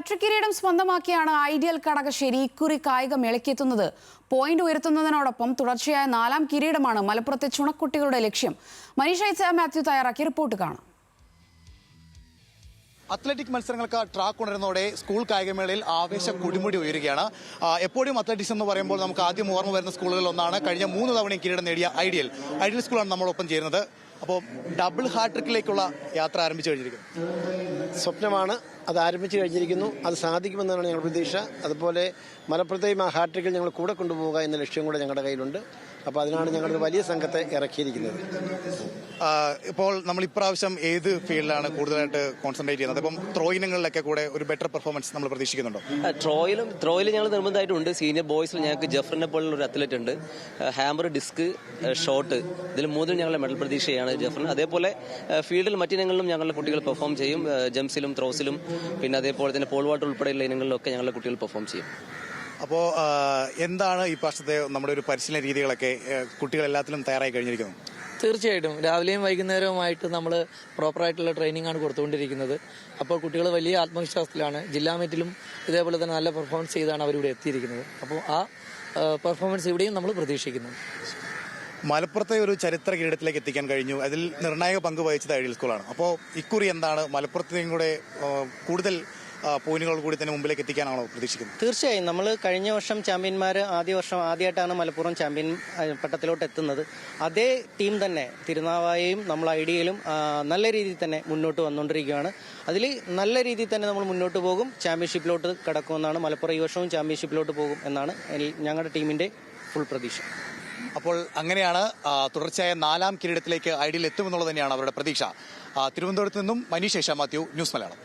Hat trick കിരീടം സ്വന്തമാക്കിയാണ് ideal Kadakassery ഇക്കുറി കായിക മേളയ്ക്കെത്തുന്നത്. പോയിന്റ് ഉയർത്തുന്നതിനോടൊപ്പം തുടർച്ചയായ 4ാം കിരീടമാണ് മലപ്പുറത്തെ ചുണക്കുട്ടികളുടെ ലക്ഷ്യം. മനീഷ മാത്യു തയ്യാറാക്കിയ റിപ്പോർട്ട് കാണാം. അത്ലറ്റിക് മത്സരങ്ങൾക്ക് ട്രാക്ക് ഉണരുന്നതോടെ സ്കൂൾ കായികമേളയിൽ ആവേശ കുടിമുടി ഉയരുകയാണ്. എപ്പോഴും അത്ലറ്റിക്സ് എന്ന് പറയുമ്പോൾ നമുക്ക് ആദ്യം ഓർമ്മ വരുന്ന സ്കൂളുകളിൽ ഒന്നാണ് കഴിഞ്ഞ 3 തവണയും കിരീടം നേടിയ ഐഡിയൽ സ്കൂളാണ് നമ്മളൊപ്പം ചേരുന്നത്. അപ്പോൾ ഡബിൾ ഹാട്രിക്കിലേക്കുള്ള യാത്ര ആരംഭിച്ചു കഴിഞ്ഞിരിക്കുന്നു. സ്വപ്നമാണ്, അത് ആരംഭിച്ചു കഴിഞ്ഞിരിക്കുന്നു. അത് സാധിക്കുമെന്നാണ് ഞങ്ങളുടെ പ്രതീക്ഷ. അതുപോലെ മലപ്പുറത്തെയും ആ ഹാട്രിക്കിൽ ഞങ്ങൾ കൂടെ കൊണ്ടുപോവുക എന്ന ലക്ഷ്യം കൂടെ ഞങ്ങളുടെ കയ്യിലുണ്ട്. അപ്പോൾ അതിനാണ് ഞങ്ങളൊരു വലിയ സംഘത്തെ ഇറക്കിയിരിക്കുന്നത്. ഇപ്പോൾ നമ്മൾ ഇപ്രാവശ്യം ഏത് ഫീൽഡിലാണ് കൂടുതലായിട്ട് കോൺസെൻട്രേറ്റ് ചെയ്യുന്നത്? ഇപ്പം ത്രോ ഇനങ്ങളിലൊക്കെ കൂടെ ഒരു ബെറ്റർ പെർഫോമൻസ് നമ്മൾ പ്രതീക്ഷിക്കുന്നുണ്ടോ? ത്രോയിൽ ഞങ്ങൾ നിർബന്ധമായിട്ടുണ്ട്. സീനിയർ ബോയ്സിൽ ഞങ്ങൾക്ക് ജഫറിനെ പോലുള്ള ഒരു അത്ലറ്റ് ഉണ്ട്. ഹാമർ, ഡിസ്ക്, ഷോട്ട്, ഇതിൽ 3 ഞങ്ങളുടെ മെഡൽ പ്രതീക്ഷയാണ് ജഫറിന്. അതേപോലെ ഫീൽഡിൽ മറ്റിനങ്ങളിലും ഞങ്ങളുടെ കുട്ടികൾ പെർഫോം ചെയ്യും. ജംപ്സിലും ത്രോസിലും പിന്നെ അതേപോലെ തന്നെ പോൾ വാൾട്ട് ഉൾപ്പെടെയുള്ള ഇനങ്ങളിലൊക്കെ ഞങ്ങളുടെ കുട്ടികൾ പെർഫോം ചെയ്യും. അപ്പോൾ എന്താണ് ഈ പ്രാവശ്യത്തെ നമ്മുടെ ഒരു പരിശീലന രീതികളൊക്കെ കുട്ടികൾ എല്ലാത്തിലും തയ്യാറായി കഴിഞ്ഞിരിക്കുന്നു? തീർച്ചയായിട്ടും രാവിലെയും വൈകുന്നേരവുമായിട്ട് നമ്മൾ പ്രോപ്പറായിട്ടുള്ള ട്രെയിനിങ് ആണ് കൊടുത്തുകൊണ്ടിരിക്കുന്നത്. അപ്പോൾ കുട്ടികൾ വലിയ ആത്മവിശ്വാസത്തിലാണ്. ജില്ലാ മീറ്റിലും ഇതേപോലെ തന്നെ നല്ല പെർഫോമൻസ് ചെയ്താണ് അവരിവിടെ എത്തിയിരിക്കുന്നത്. അപ്പോൾ ആ പെർഫോമൻസ് ഇവിടെയും നമ്മൾ പ്രതീക്ഷിക്കുന്നു. മലപ്പുറത്തെ ഒരു ചരിത്ര കിരീടത്തിലേക്ക് എത്തിക്കാൻ കഴിഞ്ഞു. അതിൽ നിർണായക പങ്ക് വഹിച്ചത് ഐഡിയൽ സ്കൂളാണ്. അപ്പോൾ ഇക്കുറി എന്താണ് മലപ്പുറത്തെയും കൂടെ കൂടുതൽ പോയിന്റുകൾ കൂടി തന്നെ മുമ്പിലേക്ക് എത്തിക്കാനാണോ പ്രതീക്ഷിക്കുന്നത്? തീർച്ചയായും നമ്മൾ കഴിഞ്ഞ വർഷം ചാമ്പ്യന്മാർ ആദ്യമായിട്ടാണ് മലപ്പുറം ചാമ്പ്യൻ പട്ടത്തിലോട്ട് എത്തുന്നത്. അതേ ടീം തന്നെ തിരുനാവായയും നമ്മൾ ഐഡിയയിലും നല്ല രീതിയിൽ തന്നെ മുന്നോട്ട് വന്നുകൊണ്ടിരിക്കുകയാണ്. അതിൽ നല്ല രീതിയിൽ തന്നെ നമ്മൾ മുന്നോട്ട് പോകും, ചാമ്പ്യൻഷിപ്പിലോട്ട് കടക്കുമെന്നാണ്. മലപ്പുറം ഈ വർഷവും ചാമ്പ്യൻഷിപ്പിലോട്ട് പോകും എന്നാണ് ഞങ്ങളുടെ ടീമിന്റെ ഫുൾ പ്രതീക്ഷ. അപ്പോൾ അങ്ങനെയാണ് തുടർച്ചയായ 4ാം കിരീടത്തിലേക്ക് ഐഡിയൽ എത്തുമെന്നുള്ളത് തന്നെയാണ് അവരുടെ പ്രതീക്ഷ. തിരുവനന്തപുരത്ത് നിന്നും മനീഷ മാത്യു, ന്യൂസ് മലയാളം.